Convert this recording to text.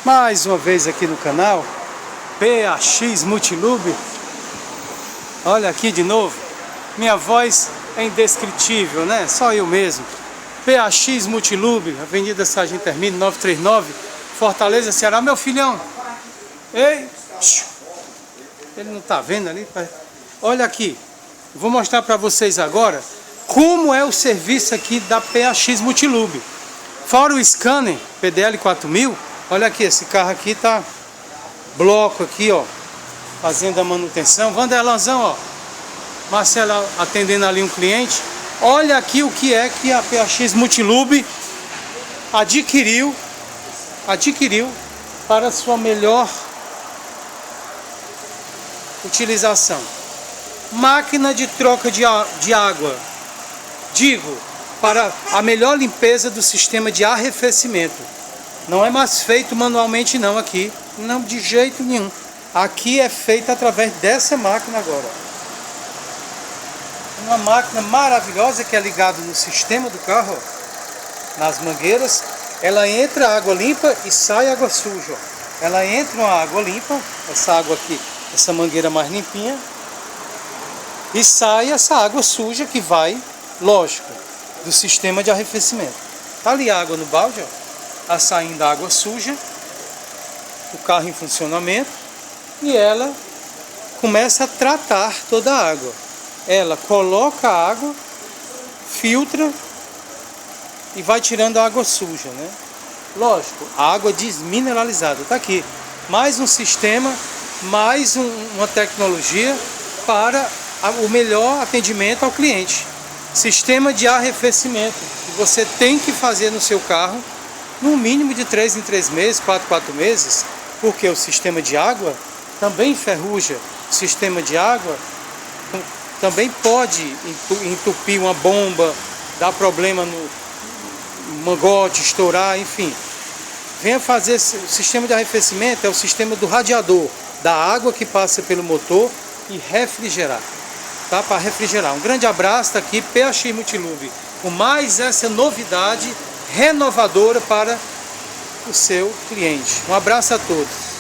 Mais uma vez aqui no canal PAX Multilube. Olha aqui de novo. Minha voz é indescritível, né? Só eu mesmo. PAX Multilube, Avenida Sargento Hermínio 939, Fortaleza, Ceará. Meu filhão. Ei! Ele não tá vendo ali? Olha aqui. Vou mostrar para vocês agora como é o serviço aqui da PAX Multilube. Fora o scanner PDL 4000, olha aqui, esse carro aqui tá bloco aqui, ó, fazendo a manutenção. Vanderlanzão, ó, Marcelo atendendo ali um cliente. Olha aqui o que é que a PAX Multilube adquiriu para sua melhor utilização. Máquina de troca de água, para a melhor limpeza do sistema de arrefecimento. Não é mais feito manualmente não aqui, não, de jeito nenhum. Aqui é feito através dessa máquina agora. Uma máquina maravilhosa que é ligada no sistema do carro, ó, nas mangueiras. Ela entra água limpa e sai água suja, ó. Ela entra uma água limpa, essa água aqui, essa mangueira mais limpinha, e sai essa água suja que vai, lógico, do sistema de arrefecimento. Tá ali a água no balde, ó, saindo a água suja, o carro em funcionamento, e ela começa a tratar toda a água. Ela coloca a água, filtra e vai tirando a água suja, né? Lógico, a água desmineralizada. Tá aqui, mais um sistema, mais uma tecnologia para o melhor atendimento ao cliente. Sistema de arrefecimento que você tem que fazer no seu carro no mínimo de 3 em 3 meses, 4 em 4 meses, porque o sistema de água também enferruja. O sistema de água também pode entupir uma bomba, dar problema no mangote, estourar, enfim. Venha fazer o sistema de arrefecimento, é o sistema do radiador, da água que passa pelo motor e refrigerar. Tá? Para refrigerar. Um grande abraço, tá aqui PAX Multilube, com mais essa novidade renovadora para o seu cliente. Um abraço a todos.